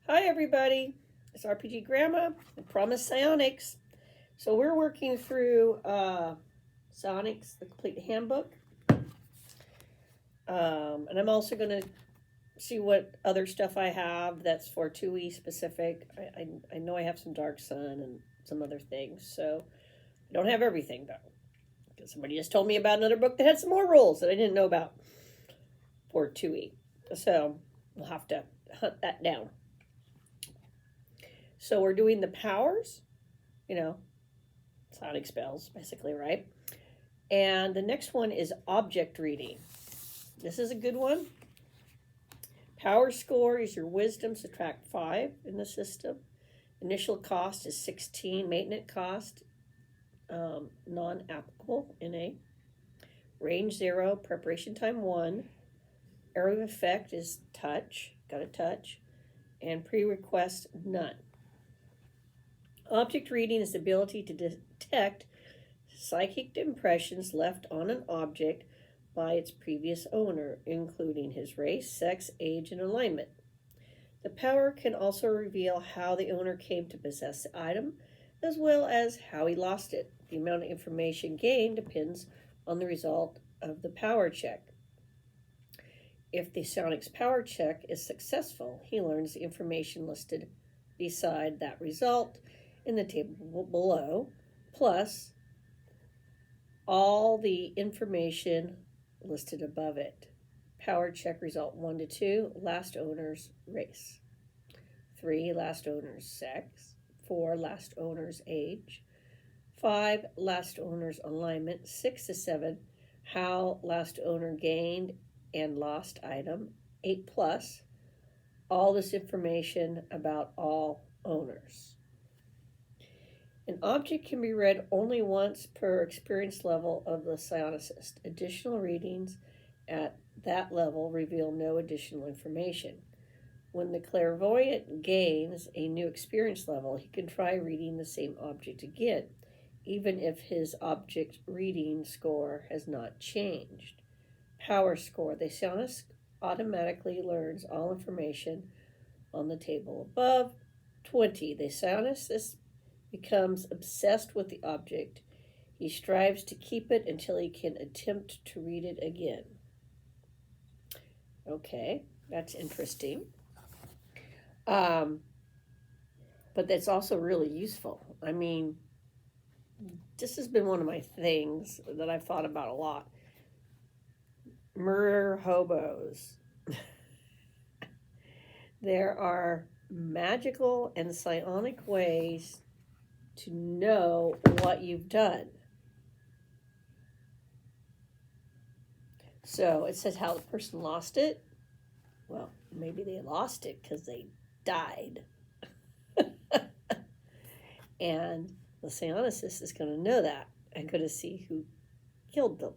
Hi everybody, it's RPG Grandma and Promise Psionics. So we're working through Psionics, the complete handbook. And I'm also going to see what other stuff I have that's for 2E specific. I know I have some Dark Sun and some other things, so I don't have everything though. Because somebody just told me about another book that had some more rules that I didn't know about for 2E. So we'll have to hunt that down. So we're doing the powers, sonic spells, basically, right? And the next one is object reading. This is a good one. Power score is your wisdom, subtract 5 in the system. Initial cost is 16. Maintenance cost, non-applicable, NA. Range 0, preparation time 1. Area of effect is touch, got a touch. And pre-request, none. Object reading is the ability to detect psychic impressions left on an object by its previous owner, including his race, sex, age, and alignment. The power can also reveal how the owner came to possess the item, as well as how he lost it. The amount of information gained depends on the result of the power check. If the psionics power check is successful, he learns the information listed beside that result in the table below, plus all the information listed above it. Power check result 1 to 2, last owner's race. 3, last owner's sex. 4, last owner's age. 5, last owner's alignment. 6 to 7, how last owner gained and lost item. 8 plus, all this information about all owners. An object can be read only once per experience level of the psionicist. Additional readings at that level reveal no additional information. When the clairvoyant gains a new experience level, he can try reading the same object again, even if his object reading score has not changed. Power score. The psionicist automatically learns all information on the table above. 20. The psionicist becomes obsessed with the object. He strives to keep it until he can attempt to read it again. Okay, that's interesting. But that's also really useful. I mean, this has been one of my things that I've thought about a lot. Murder hobos. There are magical and psionic ways to know what you've done. So it says how the person lost it. Well, maybe they lost it because they died. And the psionicist is going to know that and going to see who killed them.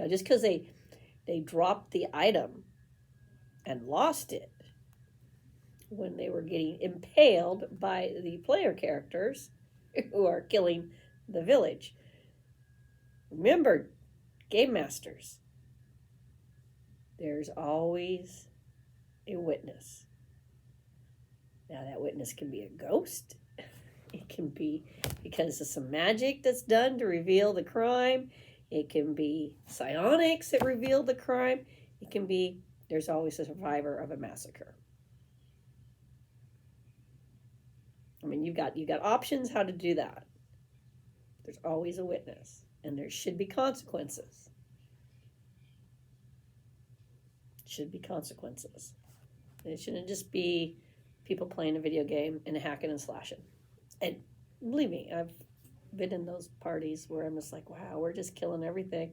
Just because they dropped the item and lost it when they were getting impaled by the player characters who are killing the village. Remember, game masters, there's always a witness. Now, that witness can be a ghost. It can be because of some magic that's done to reveal the crime. It can be psionics that reveal the crime. It can be there's always a survivor of a massacre. I mean, you've got options how to do that. There's always a witness, and there should be consequences. Should be consequences. And it shouldn't just be people playing a video game and hacking and slashing. And believe me, I've been in those parties where I'm just like, wow, we're just killing everything.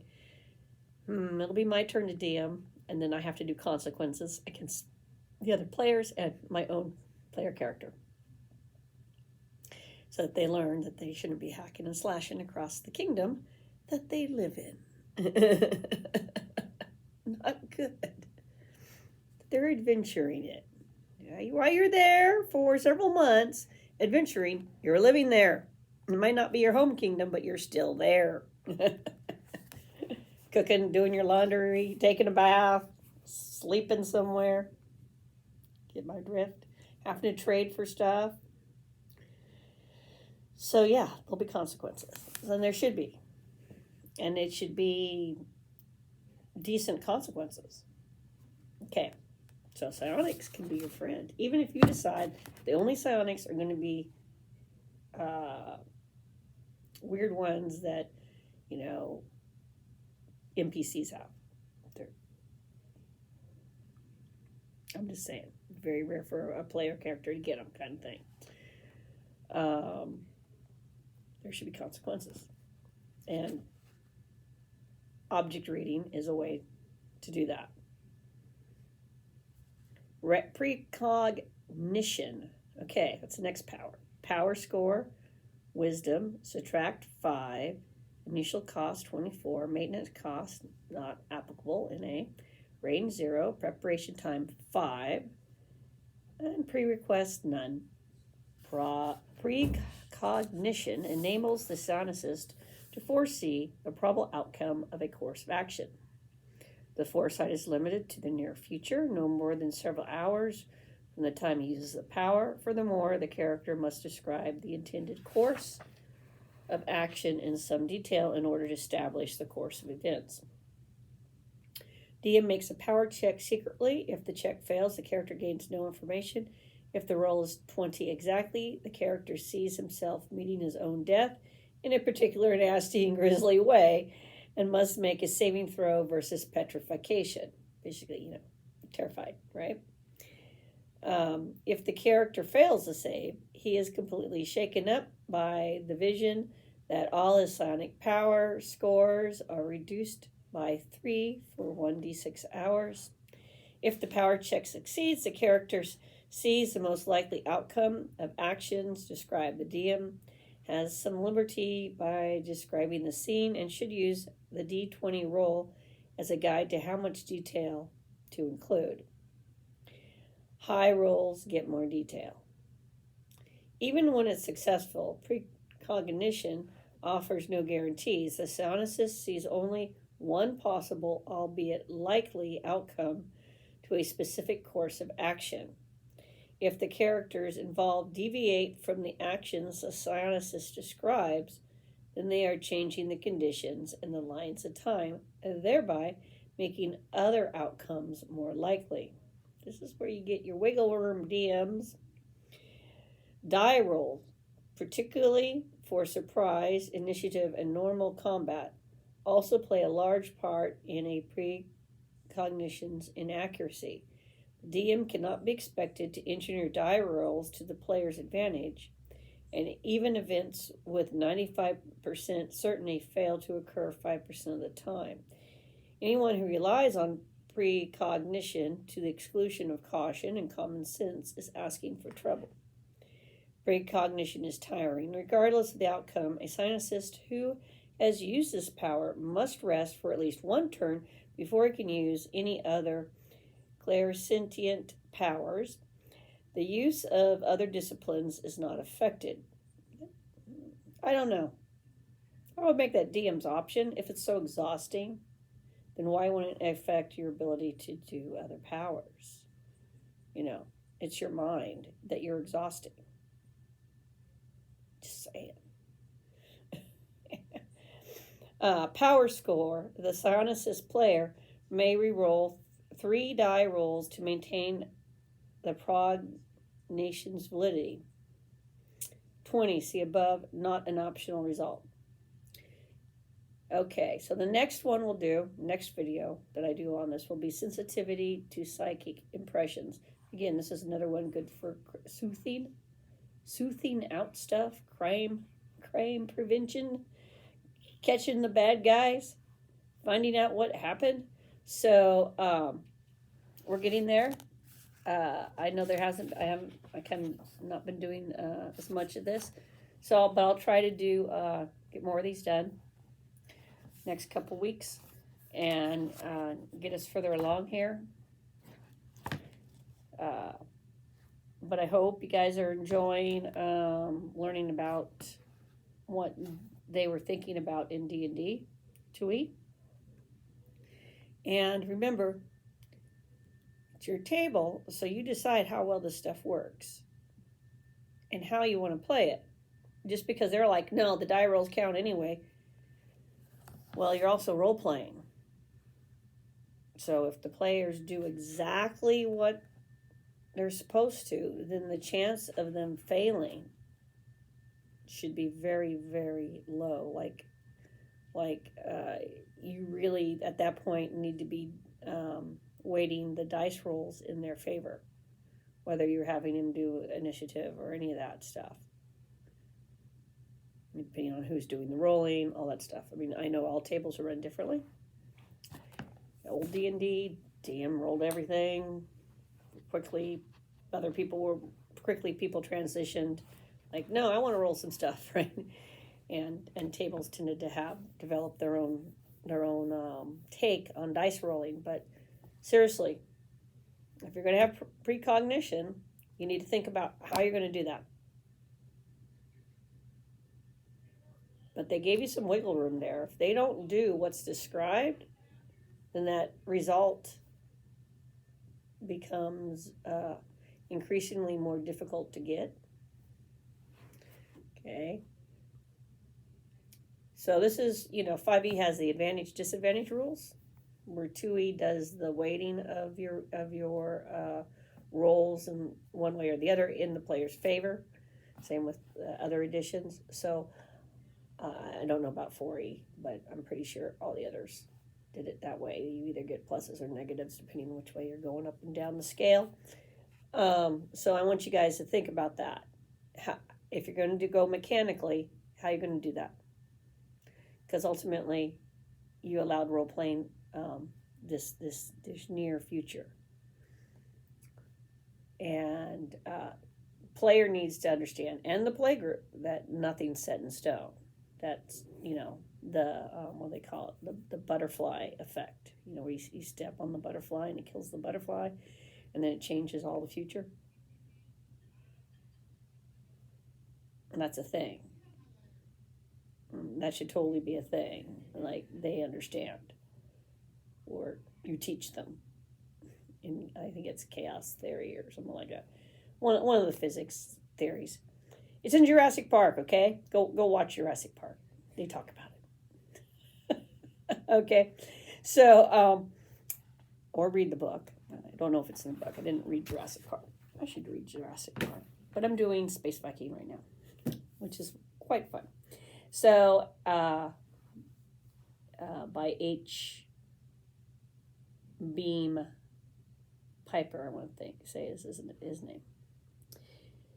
It'll be my turn to DM, and then I have to do consequences against the other players and my own player character. So that they learn that they shouldn't be hacking and slashing across the kingdom that they live in. Not good. They're adventuring it. While you're there for several months, adventuring, you're living there. It might not be your home kingdom, but you're still there. Cooking, doing your laundry, taking a bath, sleeping somewhere. Get my drift? having to trade for stuff. So yeah, there'll be consequences. And there should be. And it should be decent consequences. Okay. So psionics can be your friend. Even if you decide the only psionics are going to be weird ones that, NPCs have. I'm just saying. Very rare for a player character to get them, kind of thing. There should be consequences. And object reading is a way to do that. Precognition. Okay, that's the next power. Power score, wisdom, subtract 5, initial cost 24, maintenance cost not applicable in A, range 0, preparation time 5, and pre-request none. Precognition enables the psionicist to foresee the probable outcome of a course of action. The foresight is limited to the near future, no more than several hours from the time he uses the power. Furthermore, the character must describe the intended course of action in some detail in order to establish the course of events. DM makes a power check secretly. If the check fails, the character gains no information. If the roll is 20 exactly, the character sees himself meeting his own death in a particular nasty and grisly way and must make a saving throw versus petrification. Basically, terrified, right? If the character fails to save, he is completely shaken up by the vision that all his psionic power scores are reduced by 3 for 1d6 hours. If the power check succeeds, the character sees the most likely outcome of actions described. The DM has some liberty by describing the scene and should use the D20 roll as a guide to how much detail to include. High rolls get more detail. Even when it's successful, precognition offers no guarantees. The psionicist sees only one possible, albeit likely, outcome to a specific course of action. If the characters involved deviate from the actions the psionicist describes, then they are changing the conditions and the lines of time, and thereby making other outcomes more likely. This is where you get your wiggle room, DMs. Die rolls, particularly for surprise, initiative, and normal combat, also play a large part in a precognition's inaccuracy. The DM cannot be expected to engineer die rolls to the player's advantage, and even events with 95% certainty fail to occur 5% of the time. Anyone who relies on precognition to the exclusion of caution and common sense is asking for trouble. Precognition is tiring. Regardless of the outcome, a psionicist who has used this power must rest for at least one turn before he can use any other Clairsentient powers. The use of other disciplines is not affected. I don't know. I would make that DM's option. If it's so exhausting, then why wouldn't it affect your ability to do other powers? It's your mind that you're exhausting. Just saying. Power score. The psionicist player may re-roll 3 die rolls to maintain the prognation's validity. 20, see above, not an optional result. Okay, so the next one we'll do, next video that I do on this will be sensitivity to psychic impressions. Again, this is another one good for soothing out stuff, crime prevention, catching the bad guys, finding out what happened. So we're getting there. I know I kind of not been doing as much of this. But I'll try to get more of these done next couple weeks and get us further along here. But I hope you guys are enjoying learning about what they were thinking about in D&D 2E. And remember, It's your table, so you decide how well this stuff works and how you want to play it. Just because they're like, no, the die rolls count anyway. Well, you're also role playing. So if the players do exactly what they're supposed to, then the chance of them failing should be very, very low. You really, at that point, need to be weighting the dice rolls in their favor, whether you're having them do initiative or any of that stuff. Depending on who's doing the rolling, all that stuff. I mean, I know all tables are run differently. Old D&D, DM rolled everything quickly. People transitioned. Like, no, I want to roll some stuff, right? And tables tended to develop their own take on dice rolling. But seriously, if you're going to have precognition, you need to think about how you're going to do that. But they gave you some wiggle room there. If they don't do what's described, then that result becomes increasingly more difficult to get. Okay. So this is, 5E has the advantage, disadvantage rules, where 2E does the weighting of your rolls in one way or the other in the player's favor. Same with other editions. So I don't know about 4E, but I'm pretty sure all the others did it that way. You either get pluses or negatives depending on which way you're going up and down the scale. So I want you guys to think about that. If you're going to go mechanically, how you're going to do that? Because ultimately, you allowed role playing this near future, and player needs to understand, and the play group, that nothing's set in stone. That's the what they call it, the butterfly effect. Where you step on the butterfly and it kills the butterfly, and then it changes all the future. And that's a thing. That should totally be a thing. Like, they understand, or you teach them. And I think it's chaos theory or something like that. One of the physics theories. It's in Jurassic Park. Okay, go watch Jurassic Park. They talk about it. Okay, so or read the book. I don't know if it's in the book. I didn't read Jurassic Park. I should read Jurassic Park. But I'm doing Space Viking right now, which is quite fun. So, by H. Beam Piper, I want to say is his name.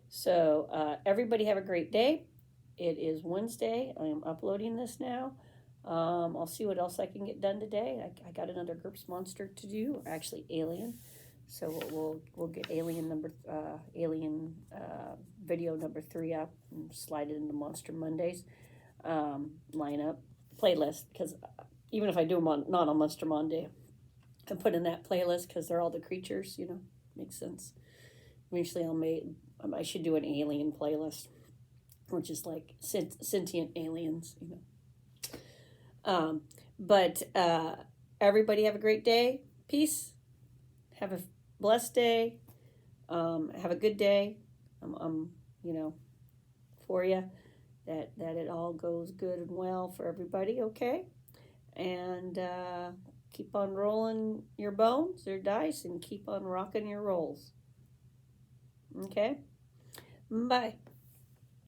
So, everybody have a great day. It is Wednesday. I am uploading this now. I'll see what else I can get done today. I got another GURPS monster to do, actually Alien. So we'll get Alien video number 3 up and slide it into Monster Mondays. Lineup playlist, because even if I do them not on Monster Monday, I put in that playlist because they're all the creatures. Makes sense. Eventually, I should do an alien playlist, which is like sentient aliens. But everybody have a great day. Peace. Have a blessed day. Have a good day. For you. That it all goes good and well for everybody, okay? And keep on rolling your bones, your dice, and keep on rocking your rolls. Okay? Bye.